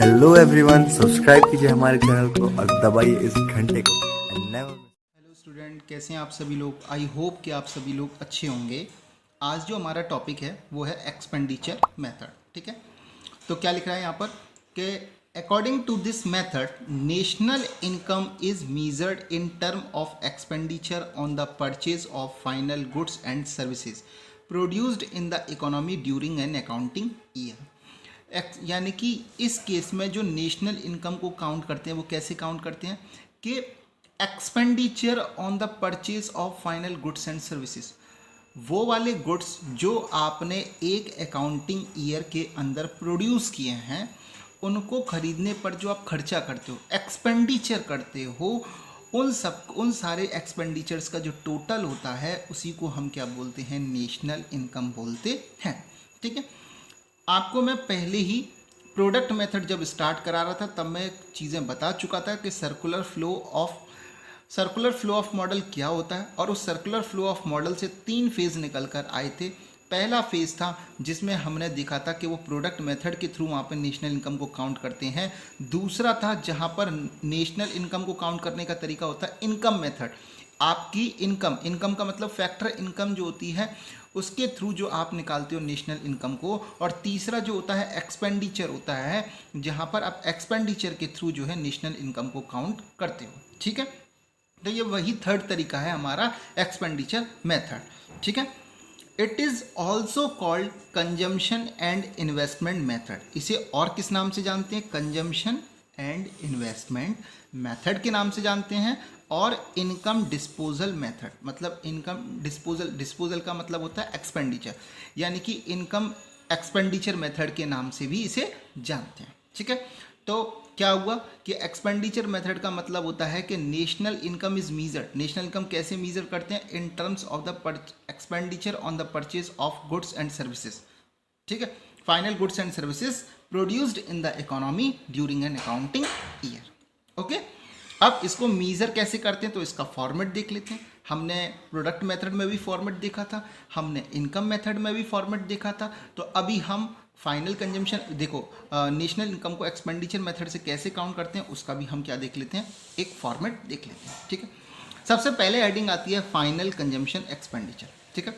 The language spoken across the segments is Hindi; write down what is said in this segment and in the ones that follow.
हेलो एवरीवन, सब्सक्राइब कीजिए हमारे चैनल को और दबाइए इस घंटे को। हेलो स्टूडेंट, कैसे हैं आप सभी लोग। आई होप कि आप सभी लोग अच्छे होंगे। आज जो हमारा टॉपिक है वो है एक्सपेंडिचर मेथड। ठीक है, तो क्या लिख रहा है यहाँ पर कि according to this method national income is measured in term of expenditure on the purchase of final goods and services produced in the economy during an accounting year. यानी कि इस केस में जो नेशनल इनकम को काउंट करते हैं वो कैसे काउंट करते हैं कि expenditure on the purchase of final goods and services, वो वाले गुड्स जो आपने एक अकाउंटिंग ईयर के अंदर प्रोड्यूस किए हैं उनको खरीदने पर जो आप खर्चा करते हो, एक्सपेंडिचर करते हो, उन सारे एक्सपेंडिचर्स का जो टोटल होता है उसी को हम क्या बोलते हैं, नेशनल इनकम बोलते हैं। ठीक है, आपको मैं पहले ही प्रोडक्ट मेथड जब स्टार्ट करा रहा था तब मैं चीज़ें बता चुका था कि सर्कुलर फ्लो ऑफ मॉडल क्या होता है, और उस सर्कुलर फ्लो ऑफ मॉडल से 3 फेज़ निकल कर आए थे। पहला फेज़ था जिसमें हमने देखा था कि वो प्रोडक्ट मेथड के थ्रू वहाँ पर नेशनल इनकम को काउंट करते हैं। दूसरा था जहाँ पर नेशनल इनकम को काउंट करने का तरीका होता है इनकम मेथड। आपकी इनकम का मतलब फैक्टर इनकम जो होती है उसके थ्रू जो आप निकालते हो नेशनल इनकम को। और तीसरा जो होता है एक्सपेंडिचर होता है, जहाँ पर आप एक्सपेंडिचर के थ्रू जो है नेशनल इनकम को काउंट करते हो। ठीक है, तो ये वही थर्ड तरीका है हमारा एक्सपेंडिचर मेथड। ठीक है, it is also called consumption and investment method. इसे और किस नाम से जानते हैं, कंजम्पशन एंड इन्वेस्टमेंट मेथड के नाम से जानते हैं। और इनकम डिस्पोजल मेथड, मतलब इनकम डिस्पोजल का मतलब होता है एक्सपेंडिचर, यानी कि इनकम एक्सपेंडिचर मेथड के नाम से भी इसे जानते हैं। ठीक है, तो क्या हुआ कि एक्सपेंडिचर मेथड का मतलब होता है कि national income is measured. National income कैसे मीजर करते हैं, in terms of the expenditure on the purchase of goods and services. ठीक है, final goods and services produced in the economy during an accounting year. Okay, अब इसको मीज़र कैसे करते हैं तो इसका फॉर्मेट देख लेते हैं। हमने प्रोडक्ट मेथड में भी फॉर्मेट देखा था, हमने इनकम मेथड में भी फॉर्मेट देखा था। तो अभी हम फाइनल कंजम्पशन, देखो नेशनल इनकम को एक्सपेंडिचर मेथड से कैसे काउंट करते हैं उसका भी हम क्या देख लेते हैं, एक फॉर्मेट देख लेते हैं। ठीक है, सबसे पहले हेडिंग आती है फाइनल कंजम्पशन एक्सपेंडिचर। ठीक है,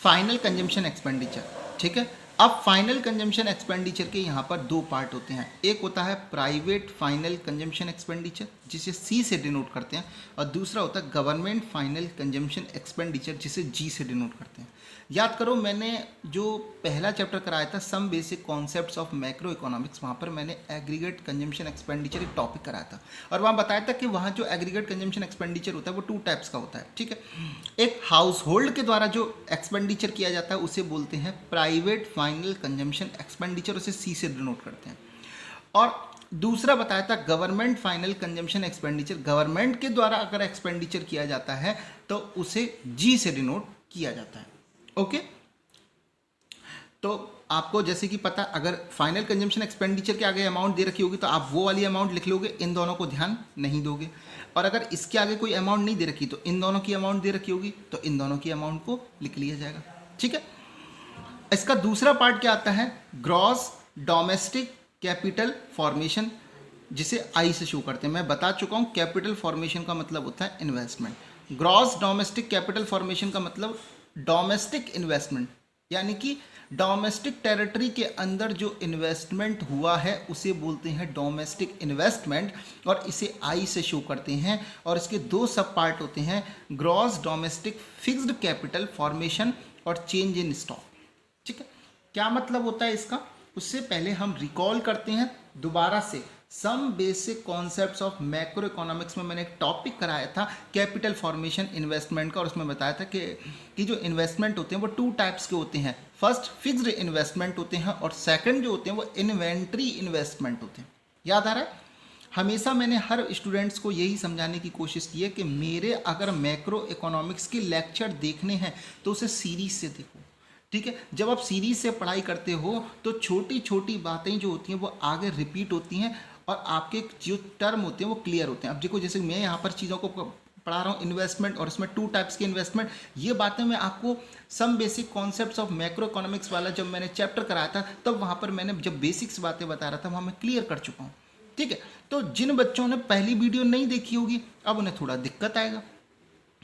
फाइनल कंजम्पशन एक्सपेंडिचर। ठीक है, अब फाइनल कंजम्पशन एक्सपेंडिचर के यहाँ पर 2 पार्ट होते हैं। एक होता है प्राइवेट फाइनल कंजम्पशन एक्सपेंडिचर जिसे सी से डिनोट करते हैं, और दूसरा होता है गवर्नमेंट फाइनल कंजम्पशन एक्सपेंडिचर जिसे जी से डिनोट करते हैं। याद करो, मैंने जो पहला चैप्टर कराया था some basic concepts of macro economics, वहाँ पर मैंने एग्रीगेट कंजम्पशन एक्सपेंडिचर एक टॉपिक कराया था, और वहाँ बताया था कि वहाँ जो एग्रीगेट कंजम्पशन एक्सपेंडिचर होता है वो 2 टाइप्स का होता है। ठीक है, एक हाउस होल्ड के द्वारा जो एक्सपेंडिचर किया जाता है उसे बोलते हैं प्राइवेट फाइनल कंजम्पशन एक्सपेंडिचर, उसे सी से डिनोट करते हैं। और दूसरा बताया था government final consumption expenditure, government के द्वारा अगर एक्सपेंडिचर किया जाता है तो उसे जी से डिनोट किया जाता है। ओके, तो आपको जैसे कि पता, अगर फाइनल कंजम्पशन एक्सपेंडिचर के आगे अमाउंट दे रखी होगी तो आप वो वाली अमाउंट लिख लोगे, इन दोनों को ध्यान नहीं दोगे। और अगर इसके आगे कोई अमाउंट नहीं दे रखी तो इन दोनों की अमाउंट दे रखी होगी तो इन दोनों की अमाउंट को लिख लिया जाएगा। ठीक है, इसका दूसरा पार्ट क्या आता है, ग्रॉस डोमेस्टिक कैपिटल फॉर्मेशन, जिसे आई से शो करते हैं। मैं बता चुका हूँ कैपिटल फॉर्मेशन का मतलब होता है investment. Gross domestic capital formation का मतलब डोमेस्टिक इन्वेस्टमेंट, यानी कि डोमेस्टिक टेरिटरी के अंदर जो इन्वेस्टमेंट हुआ है उसे बोलते हैं डोमेस्टिक इन्वेस्टमेंट, और इसे आई से शो करते हैं। और इसके 2 सब पार्ट होते हैं, gross domestic fixed capital formation और चेंज इन स्टॉक। ठीक है, क्या मतलब होता है इसका, उससे पहले हम रिकॉल करते हैं दोबारा से some basic concepts of macro economics में मैंने एक टॉपिक कराया था कैपिटल फॉर्मेशन इन्वेस्टमेंट का, और उसमें बताया था कि जो इन्वेस्टमेंट होते हैं वो 2 टाइप्स के होते हैं। फर्स्ट फिक्स्ड इन्वेस्टमेंट होते हैं, और सेकंड जो होते हैं वो इन्वेंट्री इन्वेस्टमेंट होते हैं। याद आ रहा है, हमेशा मैंने हर स्टूडेंट्स को यही समझाने की कोशिश की है कि मेरे अगर मैक्रो इकोनॉमिक्स के लेक्चर देखने हैं तो उसे सीरीज से देखो। ठीक है, जब आप सीरीज से पढ़ाई करते हो तो छोटी छोटी बातें जो होती हैं वो आगे रिपीट होती हैं, और आपके जो टर्म होते हैं वो क्लियर होते हैं। अब देखो, जैसे मैं यहाँ पर चीज़ों को पढ़ा रहा हूँ इन्वेस्टमेंट, और इसमें 2 टाइप्स के इन्वेस्टमेंट, ये बातें मैं आपको some basic concepts of macro economics वाला जब मैंने चैप्टर कराया था तब वहाँ पर मैंने जब बेसिक्स बातें बता रहा था वहाँ मैं क्लियर कर चुका हूँ। ठीक है, तो जिन बच्चों ने पहली वीडियो नहीं देखी होगी अब उन्हें थोड़ा दिक्कत आएगा।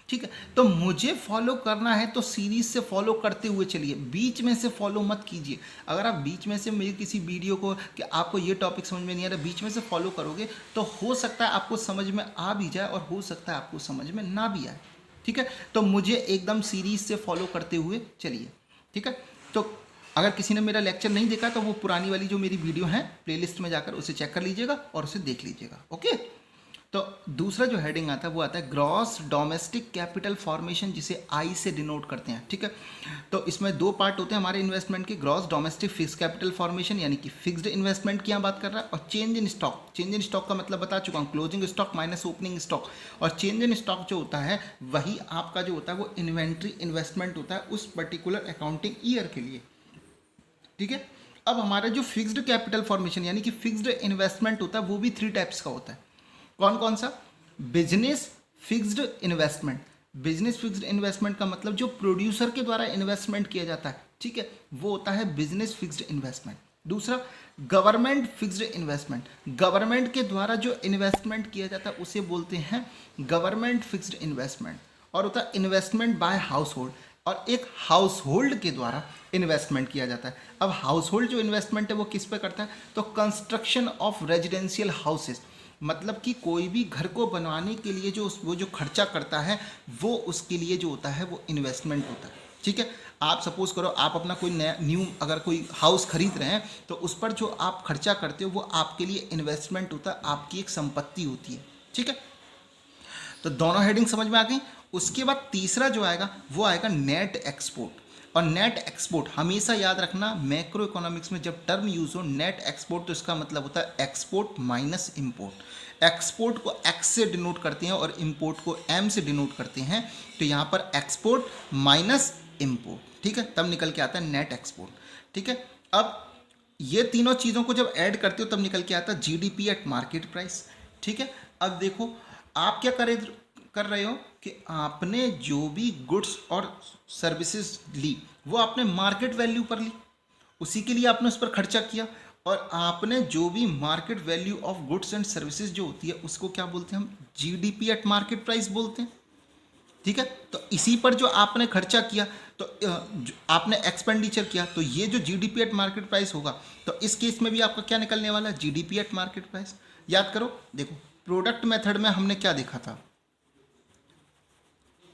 ठीक है, तो मुझे फॉलो करना है तो सीरीज से फॉलो करते हुए चलिए, बीच में से फॉलो मत कीजिए। अगर आप बीच में से मेरी किसी वीडियो को कि आपको ये टॉपिक समझ में नहीं आ रहा, बीच में से फॉलो करोगे तो हो सकता है आपको समझ में आ भी जाए और हो सकता है आपको समझ में ना भी आए। ठीक है, तो मुझे एकदम सीरीज से फॉलो करते हुए चलिए। ठीक है, तो अगर किसी ने मेरा लेक्चर नहीं देखा तो वो पुरानी वाली जो मेरी वीडियो है प्लेलिस्ट में जाकर उसे चेक कर लीजिएगा और उसे देख लीजिएगा। ओके, तो दूसरा जो हेडिंग आता है वो आता है ग्रॉस डोमेस्टिक कैपिटल फॉर्मेशन, जिसे आई से डिनोट करते हैं। ठीक है, तो इसमें 2 पार्ट होते हैं हमारे इन्वेस्टमेंट के, gross domestic fix capital formation यानी कि फिक्स्ड इन्वेस्टमेंट की यहाँ बात कर रहा है, और change in stock. Change in stock का मतलब बता चुका हूँ, closing stock minus opening stock. और चेंज इन स्टॉक जो होता है वही आपका जो होता है वो इन्वेंट्री इन्वेस्टमेंट होता है उस पर्टिकुलर अकाउंटिंग ईयर के लिए। ठीक है, अब हमारा जो फिक्स्ड कैपिटल फॉर्मेशन यानी कि फिक्स्ड इन्वेस्टमेंट होता है वो भी 3 टाइप्स का होता है। कौन कौन सा? Business fixed investment. Business fixed investment का मतलब जो प्रोड्यूसर के द्वारा इन्वेस्टमेंट किया जाता है, ठीक है, वो होता है बिजनेस फिक्स्ड इन्वेस्टमेंट। दूसरा गवर्नमेंट फिक्स्ड इन्वेस्टमेंट। गवर्नमेंट के द्वारा जो इन्वेस्टमेंट किया जाता है उसे बोलते हैं गवर्नमेंट फिक्स्ड इन्वेस्टमेंट। और होता है इन्वेस्टमेंट बाय हाउस होल्ड, और एक हाउस होल्ड के द्वारा इन्वेस्टमेंट किया जाता है। अब हाउस होल्ड जो इन्वेस्टमेंट है वो किस पे करता है? तो कंस्ट्रक्शन ऑफ रेजिडेंशियल हाउसेस, मतलब कि कोई भी घर को बनवाने के लिए वो जो खर्चा करता है वो उसके लिए जो होता है वो इन्वेस्टमेंट होता है। ठीक है, आप सपोज करो आप अपना कोई नया न्यू अगर कोई हाउस खरीद रहे हैं तो उस पर जो आप खर्चा करते हो वो आपके लिए इन्वेस्टमेंट होता है, आपकी एक संपत्ति होती है। ठीक है, तो दोनों हेडिंग समझ में आ गई। उसके बाद तीसरा जो आएगा वो आएगा नेट एक्सपोर्ट। और नेट एक्सपोर्ट हमेशा याद रखना, मैक्रो इकोनॉमिक्स में जब टर्म यूज हो नेट एक्सपोर्ट तो इसका मतलब होता है एक्सपोर्ट माइनस इंपोर्ट। एक्सपोर्ट को एक्स से डिनोट करते हैं और इंपोर्ट को एम से डिनोट करते हैं, तो यहाँ पर एक्सपोर्ट माइनस इंपोर्ट। ठीक है, तब निकल के आता है नेट एक्सपोर्ट। ठीक है, अब ये तीनों चीज़ों को जब ऐड करते हो तब निकल के आता है जीडीपी एट मार्केट प्राइस। ठीक है, अब देखो आप क्या कर रहे हो कि आपने जो भी गुड्स और सर्विसेज ली वो आपने मार्केट वैल्यू पर ली, उसी के लिए आपने उस पर खर्चा किया, और आपने जो भी market value of goods and services जो होती है उसको क्या बोलते हैं? हम जीडीपी एट मार्केट प्राइस बोलते हैं। ठीक है, तो इसी पर जो आपने खर्चा किया तो आपने एक्सपेंडिचर किया, तो ये जो जीडीपी एट मार्केट प्राइस होगा तो इस केस में भी आपका क्या निकलने वाला है? GDP at market price. याद करो, देखो प्रोडक्ट मेथड में हमने क्या देखा था?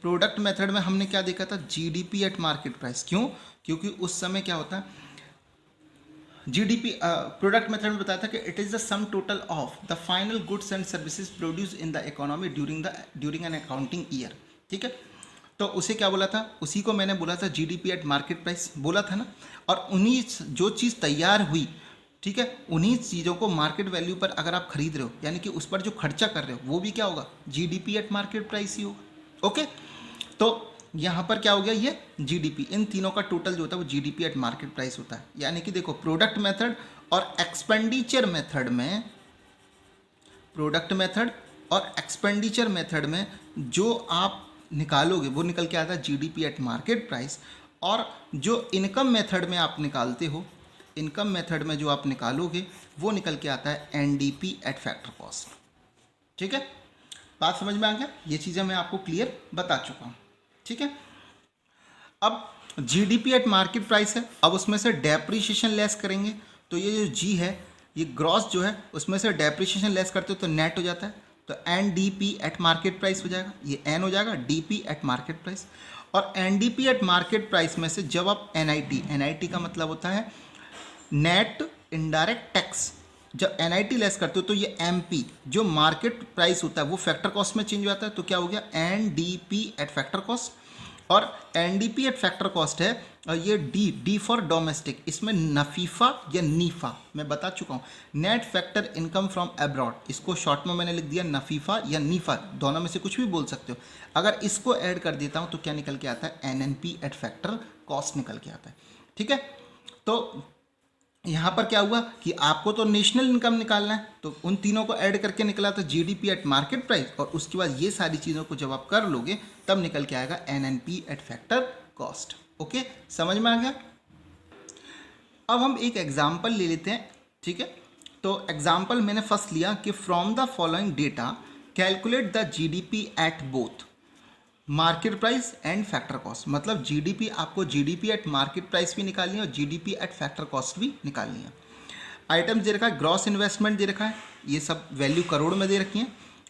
प्रोडक्ट मेथड में हमने क्या देखा था? GDP at market price. क्यों? क्योंकि उस समय क्या होता है, जीडीपी प्रोडक्ट मेथड में बताया था कि it is the sum total of the final goods and services produce in the economy during an accounting year. ठीक है, तो उसे क्या बोला था? उसी को मैंने बोला था जीडीपी एट मार्केट प्राइस बोला था ना। और उन्हीं जो चीज़ तैयार हुई, ठीक है, उन्हीं चीज़ों को मार्केट वैल्यू पर अगर आप खरीद रहे हो यानी कि उस पर जो खर्चा कर रहे हो वो भी क्या होगा? जीडीपी एट मार्केट प्राइस ही होगा। ओके, तो यहाँ पर क्या हो गया? ये जीडीपी, इन तीनों का टोटल जो होता है वो जीडीपी एट मार्केट प्राइस होता है। यानी कि देखो प्रोडक्ट मेथड और एक्सपेंडिचर मेथड में, प्रोडक्ट मेथड और एक्सपेंडिचर मेथड में जो आप निकालोगे वो निकल के आता है जीडीपी एट मार्केट प्राइस। और जो इनकम मेथड में आप निकालते हो, इनकम मेथड में जो आप निकालोगे वो निकल के आता है एनडीपी एट फैक्टर कॉस्ट। ठीक है, बात समझ में आ गया? ये चीज़ें मैं आपको क्लियर बता चुका हूँ। ठीक है, अब जीडीपी एट मार्केट प्राइस है, अब उसमें से डेप्रीशिएशन लेस करेंगे तो ये जो जी है ये ग्रॉस जो है उसमें से डेप्रीशिएशन लेस करते हो तो नेट हो जाता है, तो N D P at market price हो जाएगा, ये एन हो जाएगा D P at market price. और N D P at market price में से जब आप एन आई टी का मतलब होता है नेट इनडायरेक्ट टैक्स, जब एनआईटी लेस करते हो तो ये एमपी जो मार्केट प्राइस होता है वो फैक्टर कॉस्ट में चेंज हो जाता है, तो क्या हो गया? NDP at factor cost. और एनडीपी एट फैक्टर कॉस्ट है, और ये डी फॉर डोमेस्टिक, इसमें नफीफा या नीफा मैं बता चुका हूँ, net factor income from abroad, इसको शॉर्ट में मैंने लिख दिया नफीफा या नीफा, दोनों में से कुछ भी बोल सकते हो। अगर इसको ऐड कर देता हूँ तो क्या निकल के आता है? एनएनपी एट फैक्टर कॉस्ट निकल के आता है। ठीक है, तो यहाँ पर क्या हुआ कि आपको तो नेशनल इनकम निकालना है, तो उन तीनों को ऐड करके निकला था जीडीपी एट मार्केट प्राइस, और उसके बाद ये सारी चीज़ों को जब आप कर लोगे तब निकल के आएगा NNP eight factor cost. Okay, समझ में आ गया। अब हम एक एग्जाम्पल ले लेते हैं, ठीक है। तो एग्जाम्पल मैंने फर्स्ट लिया कि from the following data calculate the GDP at both market price and factor cost. मतलब जीडीपी, आपको जीडीपी एट मार्केट प्राइस भी निकालनी है और जीडीपी एट फैक्टर कॉस्ट भी निकालनी है। आइटम्स दे रखा है, ग्रॉस इन्वेस्टमेंट दे रखा है, ये सब वैल्यू करोड़ में दे रखी है,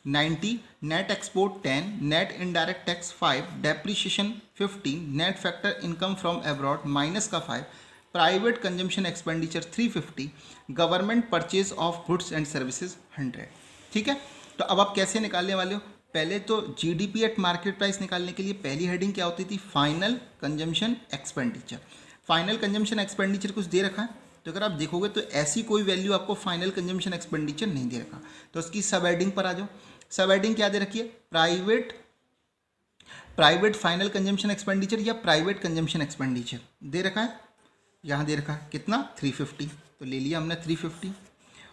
90, net export 10, net indirect tax 5, depreciation 15, net factor income from abroad minus का 5, private consumption expenditure 350, government purchase of goods and services 100। ठीक है, तो अब आप कैसे निकालने वाले हो? पहले तो जीडीपी एट मार्केट प्राइस निकालने के लिए पहली हेडिंग क्या होती थी? Final consumption expenditure. Final consumption expenditure कुछ दे रखा है, तो अगर आप देखोगे तो ऐसी कोई वैल्यू आपको फाइनल कंजम्पशन एक्सपेंडिचर नहीं दे रखा, तो उसकी सब हेडिंग पर आ जाओ। सब हेडिंग क्या दे रखी है? प्राइवेट फाइनल कंजम्पशन एक्सपेंडिचर या प्राइवेट कंजम्पशन एक्सपेंडिचर दे रखा है, यहाँ दे रखा है कितना? 350, तो ले लिया हमने 350।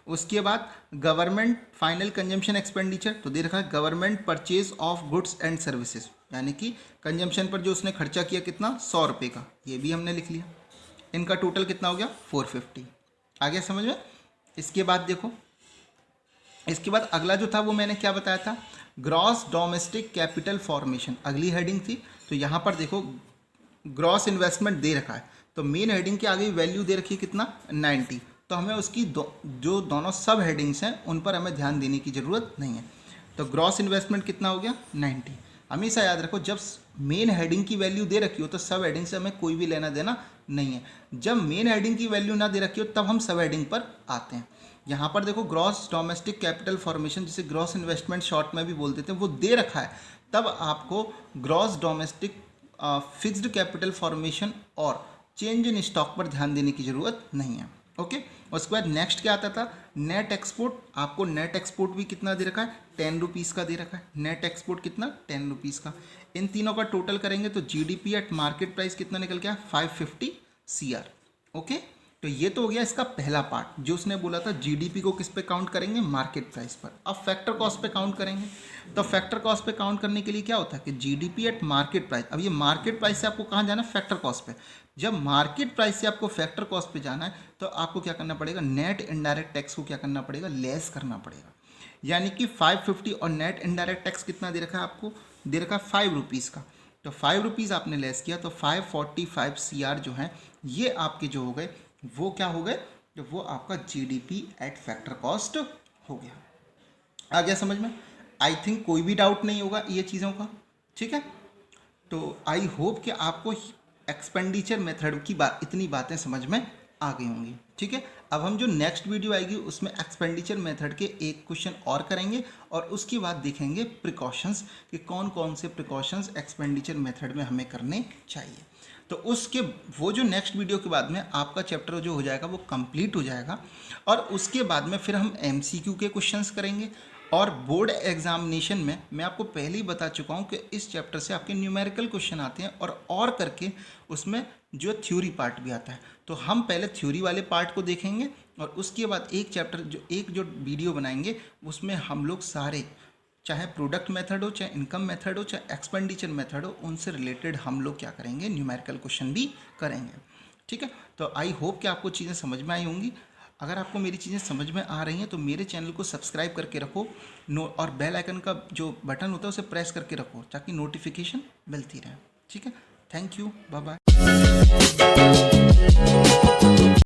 उसके बाद गवर्नमेंट फाइनल कंजम्पशन एक्सपेंडिचर, तो दे रखा है government purchase of goods and services, यानी कि कंजम्पशन पर जो उसने खर्चा किया कितना? 100 रुपये का, ये भी हमने लिख लिया। इनका टोटल कितना हो गया? 450। आ गया समझ में? इसके बाद देखो, इसके बाद अगला जो था वो मैंने क्या बताया था? ग्रॉस डोमेस्टिक कैपिटल फॉर्मेशन, अगली हेडिंग थी। तो यहाँ पर देखो ग्रॉस इन्वेस्टमेंट दे रखा है, तो मेन हेडिंग के आगे वैल्यू दे रखी है कितना? 90। तो हमें उसकी जो दोनों सब हेडिंग्स हैं उन पर हमें ध्यान देने की ज़रूरत नहीं है। तो ग्रॉस इन्वेस्टमेंट कितना हो गया? 90। हमेशा याद रखो, जब मेन हेडिंग की वैल्यू दे रखी हो तो सब हेडिंग से हमें कोई भी लेना देना नहीं है। जब मेन हेडिंग की वैल्यू ना दे रखी हो तब हम सब हेडिंग पर आते हैं। यहाँ पर देखो ग्रॉस डोमेस्टिक कैपिटल फॉर्मेशन, जिसे ग्रॉस इन्वेस्टमेंट शॉर्ट में भी बोल देते हैं, वो दे रखा है, तब आपको gross domestic fixed capital formation और चेंज इन स्टॉक पर ध्यान देने की ज़रूरत नहीं है। ओके, उसके बाद नेक्स्ट क्या आता था? Net export. आपको नेट एक्सपोर्ट भी कितना दे रखा है? 10 रुपीज़ का दे रखा है। नेट एक्सपोर्ट कितना? 10 रुपीज़ का। इन तीनों का टोटल करेंगे तो जीडीपी एट मार्केट प्राइस कितना निकल गया? 550 CR। ओके, तो ये तो हो गया इसका पहला पार्ट, जो उसने बोला था जीडीपी को किस पे काउंट करेंगे? मार्केट प्राइस पर। अब फैक्टर कॉस्ट पे काउंट करेंगे, तो फैक्टर कॉस्ट पे काउंट करने के लिए क्या होता है कि जीडीपी एट मार्केट प्राइस। अब ये मार्केट प्राइस से आपको कहाँ जाना है? फैक्टर कॉस्ट पे। जब मार्केट प्राइस से आपको फैक्टर कॉस्ट पे जाना है तो आपको क्या करना पड़ेगा? नेट इनडायरेक्ट टैक्स को क्या करना पड़ेगा? लेस करना पड़ेगा। यानी कि 550 और नेट इनडायरेक्ट टैक्स कितना दे रखा है आपको? दे रखा है 5 रुपीज़ का। तो 5 रुपीज़ आपने लेस किया तो 545 CR जो है ये आपके जो हो गए वो क्या हो गए? तो वो आपका जीडीपी एट फैक्टर कॉस्ट हो गया। आ गया समझ में? आई थिंक कोई भी डाउट नहीं होगा ये चीज़ों का। ठीक है, तो आई होप कि आपको एक्सपेंडिचर मेथड की इतनी बातें समझ में आ गई होंगी। ठीक है, अब हम जो नेक्स्ट वीडियो आएगी उसमें एक्सपेंडिचर मेथड के एक क्वेश्चन और करेंगे और उसके बाद देखेंगे प्रिकॉशंस कि कौन कौन से प्रिकॉशंस एक्सपेंडिचर मेथड में हमें करने चाहिए। तो उसके वो जो नेक्स्ट वीडियो के बाद में आपका चैप्टर जो हो जाएगा वो कंप्लीट हो जाएगा, और उसके बाद में फिर हम MCQ के क्वेश्चंस करेंगे। और बोर्ड एग्जामिनेशन में मैं आपको पहले ही बता चुका हूँ कि इस चैप्टर से आपके न्यूमेरिकल क्वेश्चन आते हैं और करके उसमें जो थ्योरी पार्ट भी आता है। तो हम पहले थ्योरी वाले पार्ट को देखेंगे और उसके बाद एक जो वीडियो बनाएंगे उसमें हम लोग सारे, चाहे प्रोडक्ट मेथड हो, चाहे इनकम मेथड हो, चाहे एक्सपेंडिचर मेथड हो, उनसे रिलेटेड हम लोग क्या करेंगे? न्यूमेरिकल क्वेश्चन भी करेंगे। ठीक है, तो आई होप कि आपको चीज़ें समझ में आई होंगी। अगर आपको मेरी चीज़ें समझ में आ रही हैं तो मेरे चैनल को सब्सक्राइब करके रखो और बेल आइकन का जो बटन होता है उसे प्रेस करके रखो ताकि नोटिफिकेशन मिलती रहे। ठीक है, थैंक यू, बाय बाय।